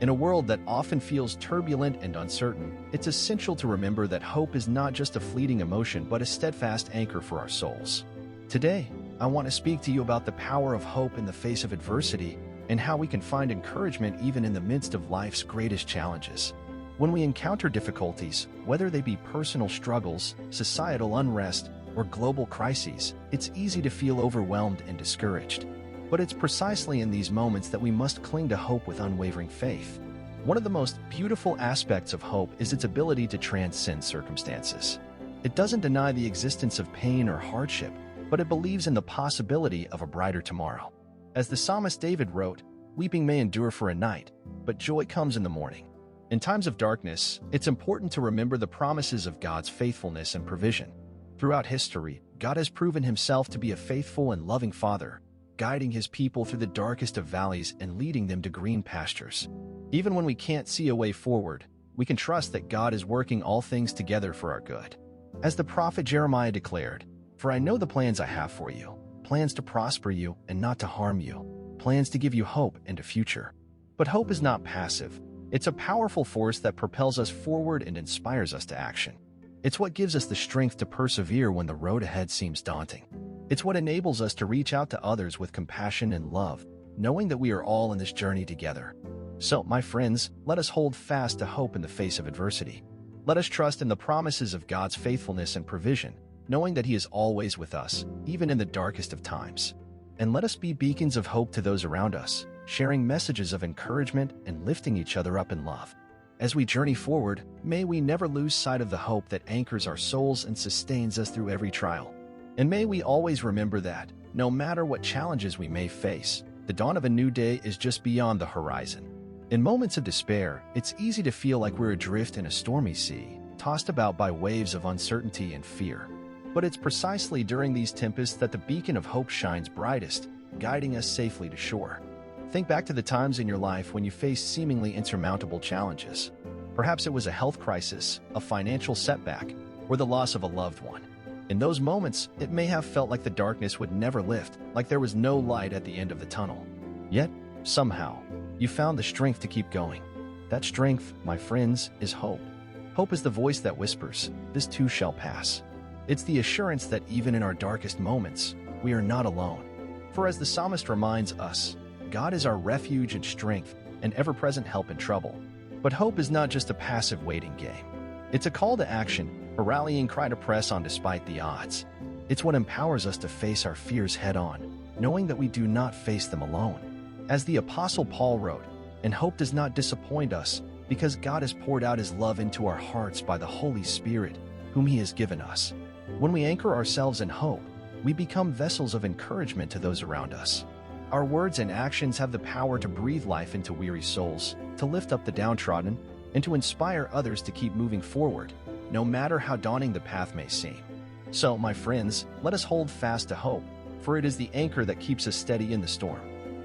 In a world that often feels turbulent and uncertain, it's essential to remember that hope is not just a fleeting emotion but a steadfast anchor for our souls. Today, I want to speak to you about the power of hope in the face of adversity and how we can find encouragement even in the midst of life's greatest challenges. When we encounter difficulties, whether they be personal struggles, societal unrest, or global crises, it's easy to feel overwhelmed and discouraged. But it's precisely in these moments that we must cling to hope with unwavering faith. One of the most beautiful aspects of hope is its ability to transcend circumstances. It doesn't deny the existence of pain or hardship, but it believes in the possibility of a brighter tomorrow. As the psalmist David wrote, "Weeping may endure for a night, but joy comes in the morning." In times of darkness, it's important to remember the promises of God's faithfulness and provision. Throughout history, God has proven himself to be a faithful and loving Father, guiding his people through the darkest of valleys and leading them to green pastures. Even when we can't see a way forward, we can trust that God is working all things together for our good. As the prophet Jeremiah declared, "For I know the plans I have for you, plans to prosper you and not to harm you, plans to give you hope and a future." But hope is not passive. It's a powerful force that propels us forward and inspires us to action. It's what gives us the strength to persevere when the road ahead seems daunting. It's what enables us to reach out to others with compassion and love, knowing that we are all in this journey together. So, my friends, let us hold fast to hope in the face of adversity. Let us trust in the promises of God's faithfulness and provision, knowing that he is always with us, even in the darkest of times. And let us be beacons of hope to those around us, sharing messages of encouragement and lifting each other up in love. As we journey forward, may we never lose sight of the hope that anchors our souls and sustains us through every trial. And may we always remember that, no matter what challenges we may face, the dawn of a new day is just beyond the horizon. In moments of despair, it's easy to feel like we're adrift in a stormy sea, tossed about by waves of uncertainty and fear. But it's precisely during these tempests that the beacon of hope shines brightest, guiding us safely to shore. Think back to the times in your life when you faced seemingly insurmountable challenges. Perhaps it was a health crisis, a financial setback, or the loss of a loved one. In those moments, it may have felt like the darkness would never lift, like there was no light at the end of the tunnel. Yet, somehow, you found the strength to keep going. That strength, my friends, is hope. Hope is the voice that whispers, "This too shall pass." It's the assurance that even in our darkest moments, we are not alone. For as the psalmist reminds us, God is our refuge and strength, an ever-present help in trouble. But hope is not just a passive waiting game. It's a call to action, a rallying cry to press on despite the odds. It's what empowers us to face our fears head-on, knowing that we do not face them alone. As the Apostle Paul wrote, "And hope does not disappoint us, because God has poured out his love into our hearts by the Holy Spirit, whom he has given us." When we anchor ourselves in hope, we become vessels of encouragement to those around us. Our words and actions have the power to breathe life into weary souls, to lift up the downtrodden, and to inspire others to keep moving forward, no matter how daunting the path may seem. So, my friends, let us hold fast to hope, for it is the anchor that keeps us steady in the storm.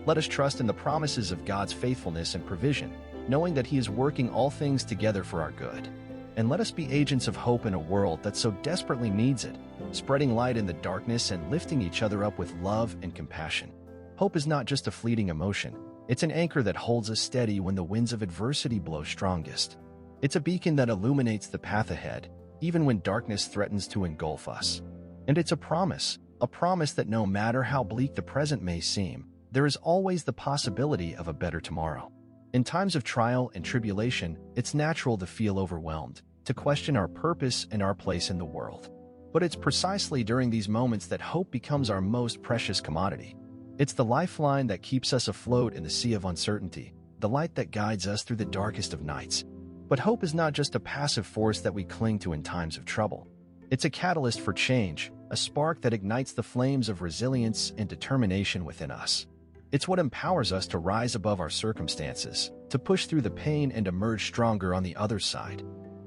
Let us trust in the promises of God's faithfulness and provision, knowing that he is working all things together for our good. And let us be agents of hope in a world that so desperately needs it, spreading light in the darkness and lifting each other up with love and compassion. Hope is not just a fleeting emotion. It's an anchor that holds us steady when the winds of adversity blow strongest. It's a beacon that illuminates the path ahead, even when darkness threatens to engulf us. And it's a promise that no matter how bleak the present may seem, there is always the possibility of a better tomorrow. In times of trial and tribulation, it's natural to feel overwhelmed, to question our purpose and our place in the world. But it's precisely during these moments that hope becomes our most precious commodity. It's the lifeline that keeps us afloat in the sea of uncertainty, the light that guides us through the darkest of nights. But hope is not just a passive force that we cling to in times of trouble. It's a catalyst for change, a spark that ignites the flames of resilience and determination within us. It's what empowers us to rise above our circumstances, to push through the pain and emerge stronger on the other side.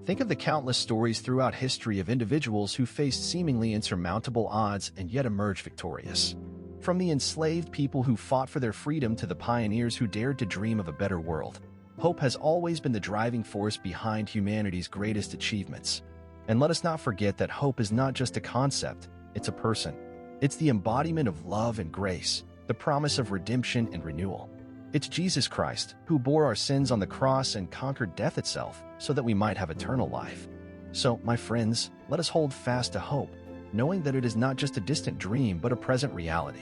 Think of the countless stories throughout history of individuals who faced seemingly insurmountable odds and yet emerged victorious. From the enslaved people who fought for their freedom to the pioneers who dared to dream of a better world, hope has always been the driving force behind humanity's greatest achievements. And let us not forget that hope is not just a concept, it's a person. It's the embodiment of love and grace, the promise of redemption and renewal. It's Jesus Christ, who bore our sins on the cross and conquered death itself so that we might have eternal life. So, my friends, let us hold fast to hope, knowing that it is not just a distant dream but a present reality.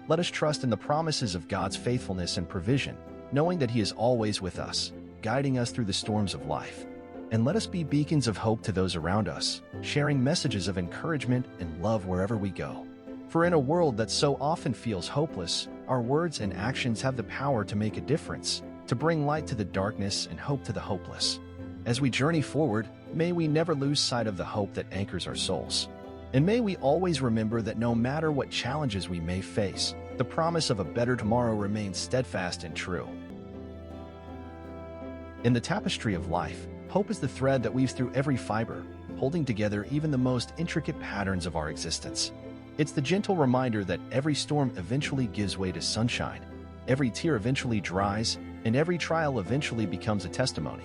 Let us trust in the promises of God's faithfulness and provision, knowing that He is always with us, guiding us through the storms of life. And let us be beacons of hope to those around us, sharing messages of encouragement and love wherever we go. For in a world that so often feels hopeless, our words and actions have the power to make a difference, to bring light to the darkness and hope to the hopeless. As we journey forward, may we never lose sight of the hope that anchors our souls. And may we always remember that no matter what challenges we may face, the promise of a better tomorrow remains steadfast and true. In the tapestry of life, hope is the thread that weaves through every fiber, holding together even the most intricate patterns of our existence. It's the gentle reminder that every storm eventually gives way to sunshine, every tear eventually dries, and every trial eventually becomes a testimony.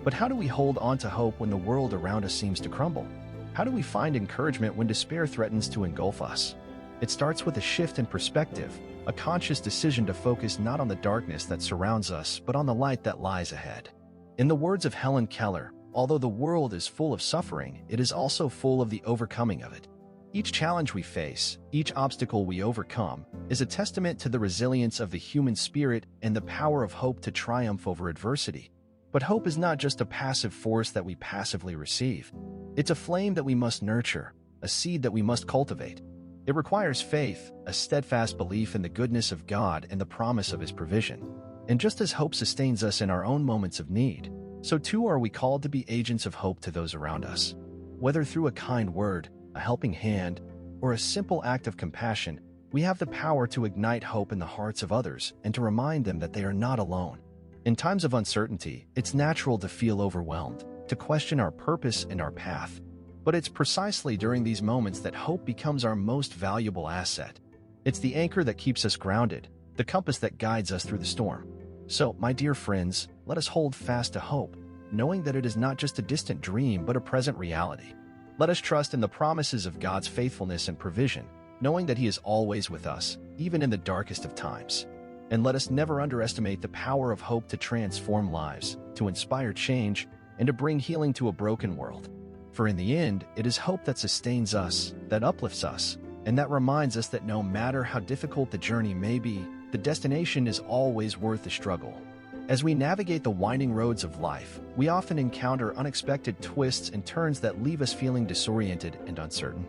But how do we hold on to hope when the world around us seems to crumble? How do we find encouragement when despair threatens to engulf us? It starts with a shift in perspective, a conscious decision to focus not on the darkness that surrounds us, but on the light that lies ahead. In the words of Helen Keller, although the world is full of suffering, it is also full of the overcoming of it. Each challenge we face, each obstacle we overcome, is a testament to the resilience of the human spirit and the power of hope to triumph over adversity. But hope is not just a passive force that we passively receive. It's a flame that we must nurture, a seed that we must cultivate. It requires faith, a steadfast belief in the goodness of God and the promise of His provision. And just as hope sustains us in our own moments of need, so too are we called to be agents of hope to those around us. Whether through a kind word, a helping hand, or a simple act of compassion, we have the power to ignite hope in the hearts of others and to remind them that they are not alone. In times of uncertainty, it's natural to feel overwhelmed, to question our purpose and our path. But it's precisely during these moments that hope becomes our most valuable asset. It's the anchor that keeps us grounded, the compass that guides us through the storm. So, my dear friends, let us hold fast to hope, knowing that it is not just a distant dream but a present reality. Let us trust in the promises of God's faithfulness and provision, knowing that He is always with us, even in the darkest of times. And let us never underestimate the power of hope to transform lives, to inspire change, and to bring healing to a broken world. For in the end, it is hope that sustains us, that uplifts us, and that reminds us that no matter how difficult the journey may be, the destination is always worth the struggle. As we navigate the winding roads of life, we often encounter unexpected twists and turns that leave us feeling disoriented and uncertain.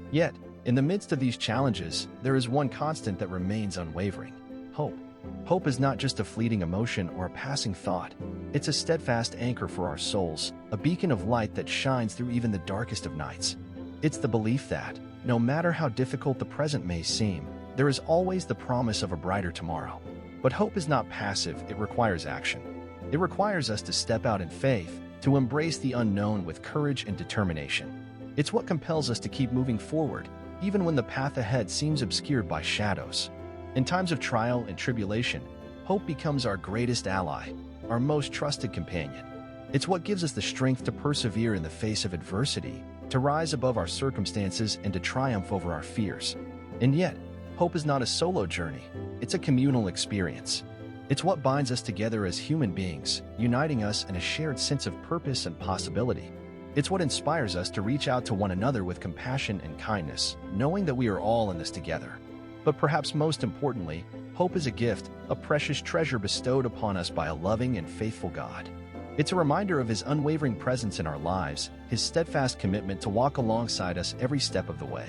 Yet, in the midst of these challenges, there is one constant that remains unwavering: hope. Hope is not just a fleeting emotion or a passing thought. It's a steadfast anchor for our souls, a beacon of light that shines through even the darkest of nights. It's the belief that, no matter how difficult the present may seem, there is always the promise of a brighter tomorrow. But hope is not passive, it requires action. It requires us to step out in faith, to embrace the unknown with courage and determination. It's what compels us to keep moving forward, even when the path ahead seems obscured by shadows. In times of trial and tribulation, hope becomes our greatest ally, our most trusted companion. It's what gives us the strength to persevere in the face of adversity, to rise above our circumstances, and to triumph over our fears. And yet, hope is not a solo journey, it's a communal experience. It's what binds us together as human beings, uniting us in a shared sense of purpose and possibility. It's what inspires us to reach out to one another with compassion and kindness, knowing that we are all in this together. But perhaps most importantly, hope is a gift, a precious treasure bestowed upon us by a loving and faithful God. It's a reminder of His unwavering presence in our lives, His steadfast commitment to walk alongside us every step of the way.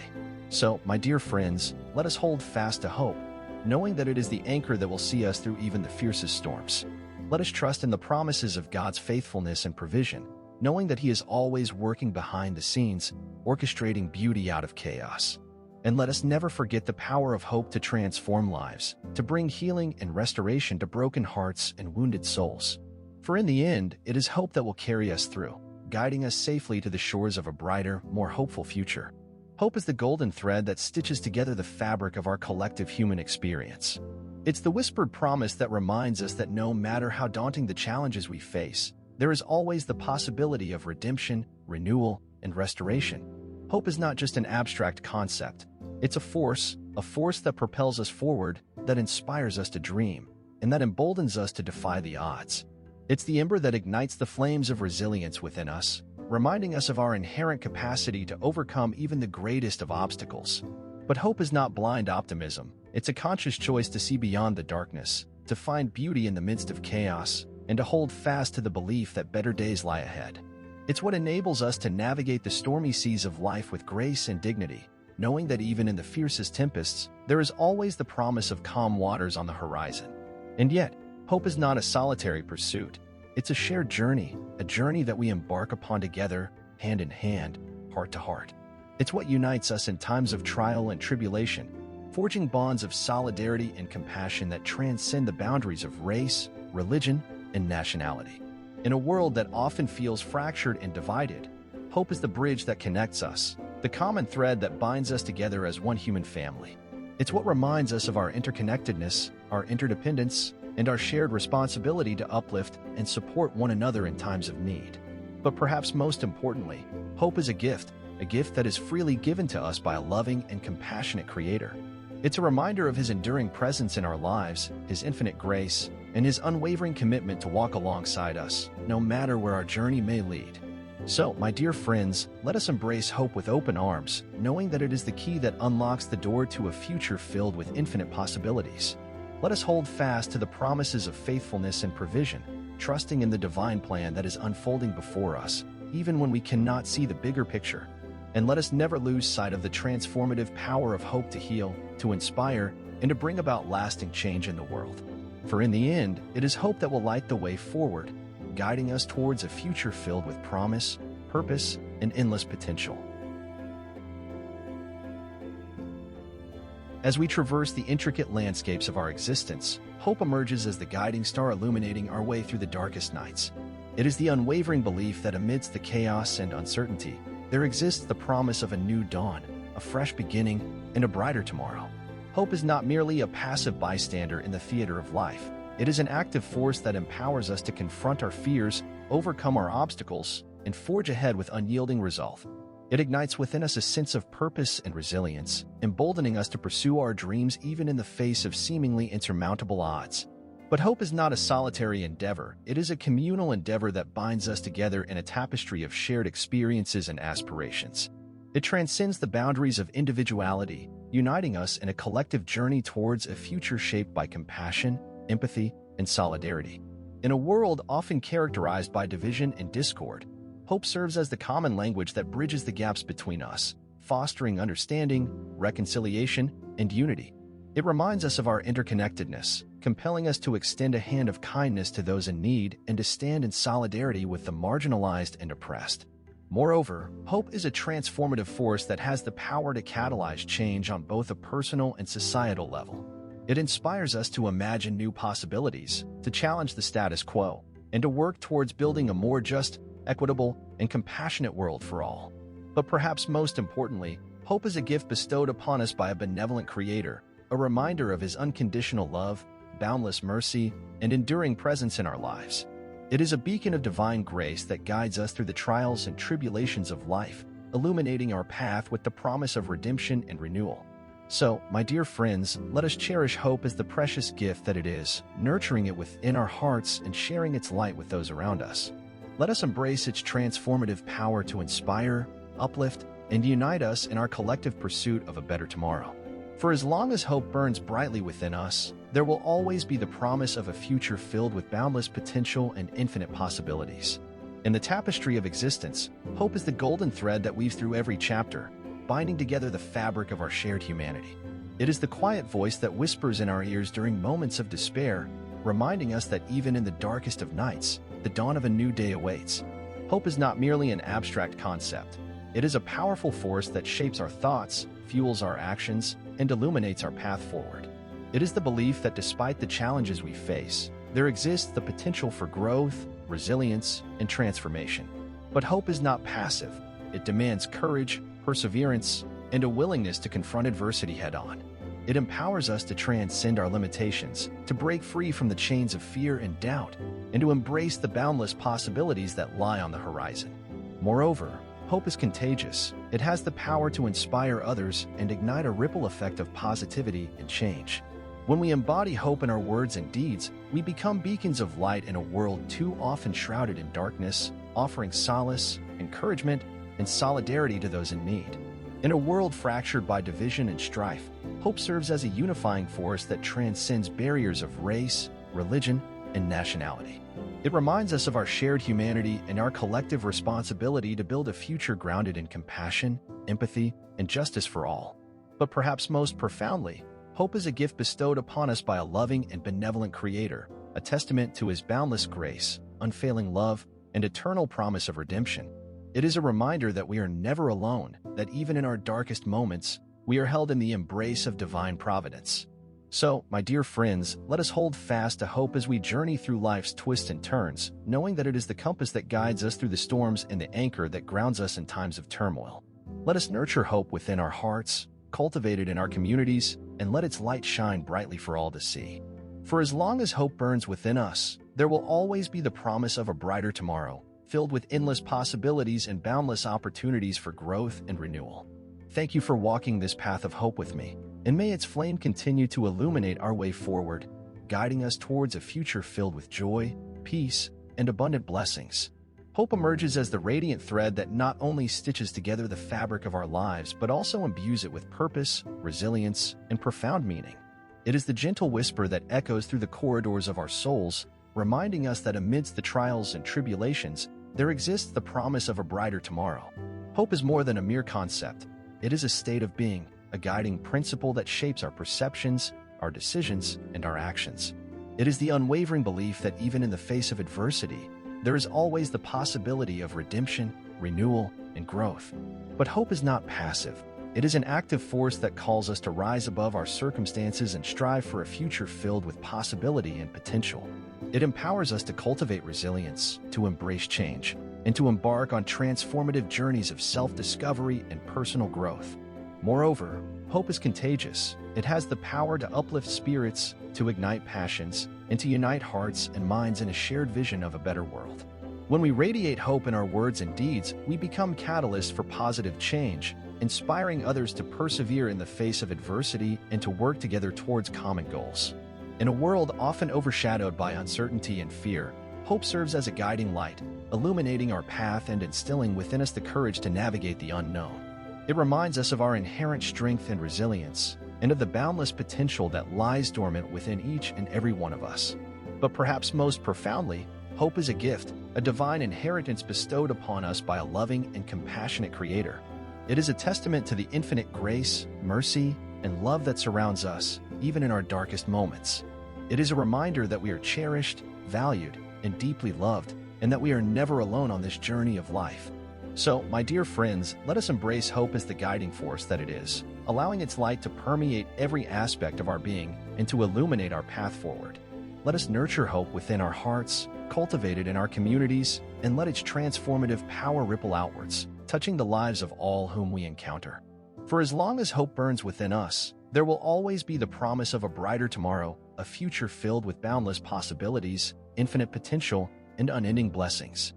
So, my dear friends, let us hold fast to hope, knowing that it is the anchor that will see us through even the fiercest storms. Let us trust in the promises of God's faithfulness and provision, knowing that He is always working behind the scenes, orchestrating beauty out of chaos. And let us never forget the power of hope to transform lives, to bring healing and restoration to broken hearts and wounded souls. For in the end, it is hope that will carry us through, guiding us safely to the shores of a brighter, more hopeful future. Hope is the golden thread that stitches together the fabric of our collective human experience. It's the whispered promise that reminds us that no matter how daunting the challenges we face, there is always the possibility of redemption, renewal, and restoration. Hope is not just an abstract concept. It's a force that propels us forward, that inspires us to dream, and that emboldens us to defy the odds. It's the ember that ignites the flames of resilience within us, reminding us of our inherent capacity to overcome even the greatest of obstacles. But hope is not blind optimism. It's a conscious choice to see beyond the darkness, to find beauty in the midst of chaos, and to hold fast to the belief that better days lie ahead. It's what enables us to navigate the stormy seas of life with grace and dignity, knowing that even in the fiercest tempests, there is always the promise of calm waters on the horizon. And yet, hope is not a solitary pursuit. It's a shared journey, a journey that we embark upon together, hand in hand, heart to heart. It's what unites us in times of trial and tribulation, forging bonds of solidarity and compassion that transcend the boundaries of race, religion, and nationality. In a world that often feels fractured and divided, hope is the bridge that connects us, the common thread that binds us together as one human family. It's what reminds us of our interconnectedness, our interdependence, and our shared responsibility to uplift and support one another in times of need. But perhaps most importantly, hope is a gift that is freely given to us by a loving and compassionate Creator. It's a reminder of His enduring presence in our lives, His infinite grace, and His unwavering commitment to walk alongside us, no matter where our journey may lead. So, my dear friends, let us embrace hope with open arms, knowing that it is the key that unlocks the door to a future filled with infinite possibilities. Let us hold fast to the promises of faithfulness and provision, trusting in the divine plan that is unfolding before us, even when we cannot see the bigger picture. And let us never lose sight of the transformative power of hope to heal, to inspire, and to bring about lasting change in the world. For in the end, it is hope that will light the way forward, guiding us towards a future filled with promise, purpose, and endless potential. As we traverse the intricate landscapes of our existence, hope emerges as the guiding star illuminating our way through the darkest nights. It is the unwavering belief that amidst the chaos and uncertainty, there exists the promise of a new dawn, a fresh beginning, and a brighter tomorrow. Hope is not merely a passive bystander in the theater of life. It is an active force that empowers us to confront our fears, overcome our obstacles, and forge ahead with unyielding resolve. It ignites within us a sense of purpose and resilience, emboldening us to pursue our dreams even in the face of seemingly insurmountable odds. But hope is not a solitary endeavor. It is a communal endeavor that binds us together in a tapestry of shared experiences and aspirations. It transcends the boundaries of individuality, uniting us in a collective journey towards a future shaped by compassion, empathy, and solidarity. In a world often characterized by division and discord, hope serves as the common language that bridges the gaps between us, fostering understanding, reconciliation, and unity. It reminds us of our interconnectedness, compelling us to extend a hand of kindness to those in need and to stand in solidarity with the marginalized and oppressed. Moreover, hope is a transformative force that has the power to catalyze change on both a personal and societal level. It inspires us to imagine new possibilities, to challenge the status quo, and to work towards building a more just, equitable, and compassionate world for all. But perhaps most importantly, hope is a gift bestowed upon us by a benevolent Creator, a reminder of His unconditional love, boundless mercy, and enduring presence in our lives. It is a beacon of divine grace that guides us through the trials and tribulations of life, illuminating our path with the promise of redemption and renewal. So, my dear friends, let us cherish hope as the precious gift that it is, nurturing it within our hearts and sharing its light with those around us. Let us embrace its transformative power to inspire, uplift, and unite us in our collective pursuit of a better tomorrow. For as long as hope burns brightly within us, there will always be the promise of a future filled with boundless potential and infinite possibilities. In the tapestry of existence, hope is the golden thread that weaves through every chapter, binding together the fabric of our shared humanity. It is the quiet voice that whispers in our ears during moments of despair, reminding us that even in the darkest of nights, the dawn of a new day awaits. Hope is not merely an abstract concept. It is a powerful force that shapes our thoughts, fuels our actions, and illuminates our path forward. It is the belief that despite the challenges we face, there exists the potential for growth, resilience, and transformation. But hope is not passive. It demands courage, perseverance, and a willingness to confront adversity head-on. It empowers us to transcend our limitations, to break free from the chains of fear and doubt, and to embrace the boundless possibilities that lie on the horizon. Moreover, hope is contagious. It has the power to inspire others and ignite a ripple effect of positivity and change. When we embody hope in our words and deeds, we become beacons of light in a world too often shrouded in darkness, offering solace, encouragement, and solidarity to those in need. In a world fractured by division and strife, hope serves as a unifying force that transcends barriers of race, religion, and nationality. It reminds us of our shared humanity and our collective responsibility to build a future grounded in compassion, empathy, and justice for all. But perhaps most profoundly, hope is a gift bestowed upon us by a loving and benevolent Creator, a testament to His boundless grace, unfailing love, and eternal promise of redemption. It is a reminder that we are never alone, that even in our darkest moments, we are held in the embrace of divine providence. So, my dear friends, let us hold fast to hope as we journey through life's twists and turns, knowing that it is the compass that guides us through the storms and the anchor that grounds us in times of turmoil. Let us nurture hope within our hearts, cultivate it in our communities, and let its light shine brightly for all to see. For as long as hope burns within us, there will always be the promise of a brighter tomorrow, filled with endless possibilities and boundless opportunities for growth and renewal. Thank you for walking this path of hope with me, and may its flame continue to illuminate our way forward, guiding us towards a future filled with joy, peace, and abundant blessings. Hope emerges as the radiant thread that not only stitches together the fabric of our lives, but also imbues it with purpose, resilience, and profound meaning. It is the gentle whisper that echoes through the corridors of our souls, reminding us that amidst the trials and tribulations, there exists the promise of a brighter tomorrow. Hope is more than a mere concept. It is a state of being, a guiding principle that shapes our perceptions, our decisions, and our actions. It is the unwavering belief that even in the face of adversity, there is always the possibility of redemption, renewal, and growth. But hope is not passive. It is an active force that calls us to rise above our circumstances and strive for a future filled with possibility and potential. It empowers us to cultivate resilience, to embrace change, and to embark on transformative journeys of self-discovery and personal growth. Moreover, hope is contagious. It has the power to uplift spirits, to ignite passions, and to unite hearts and minds in a shared vision of a better world. When we radiate hope in our words and deeds, we become catalysts for positive change, inspiring others to persevere in the face of adversity and to work together towards common goals. In a world often overshadowed by uncertainty and fear, hope serves as a guiding light, illuminating our path and instilling within us the courage to navigate the unknown. It reminds us of our inherent strength and resilience, and of the boundless potential that lies dormant within each and every one of us. But perhaps most profoundly, hope is a gift, a divine inheritance bestowed upon us by a loving and compassionate Creator. It is a testament to the infinite grace, mercy, and love that surrounds us, even in our darkest moments. It is a reminder that we are cherished, valued, and deeply loved, and that we are never alone on this journey of life. So, my dear friends, let us embrace hope as the guiding force that it is, allowing its light to permeate every aspect of our being and to illuminate our path forward. Let us nurture hope within our hearts, cultivate it in our communities, and let its transformative power ripple outwards, touching the lives of all whom we encounter. For as long as hope burns within us, there will always be the promise of a brighter tomorrow, a future filled with boundless possibilities, infinite potential, and unending blessings.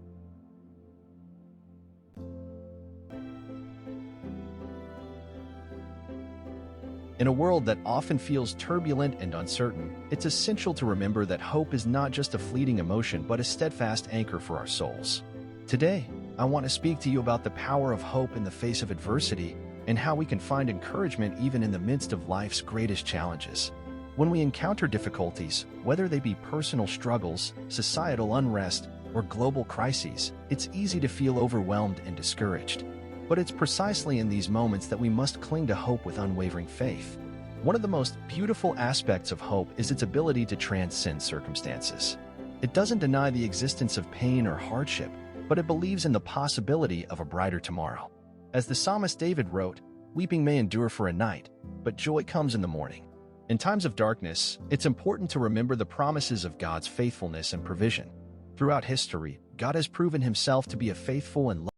In a world that often feels turbulent and uncertain, it's essential to remember that hope is not just a fleeting emotion but a steadfast anchor for our souls. Today, I want to speak to you about the power of hope in the face of adversity and how we can find encouragement even in the midst of life's greatest challenges. When we encounter difficulties, whether they be personal struggles, societal unrest, or global crises, it's easy to feel overwhelmed and discouraged. But it's precisely in these moments that we must cling to hope with unwavering faith. One of the most beautiful aspects of hope is its ability to transcend circumstances. It doesn't deny the existence of pain or hardship, but it believes in the possibility of a brighter tomorrow. As the psalmist David wrote, "Weeping may endure for a night, but joy comes in the morning." In times of darkness, it's important to remember the promises of God's faithfulness and provision. Throughout history, God has proven Himself to be a faithful and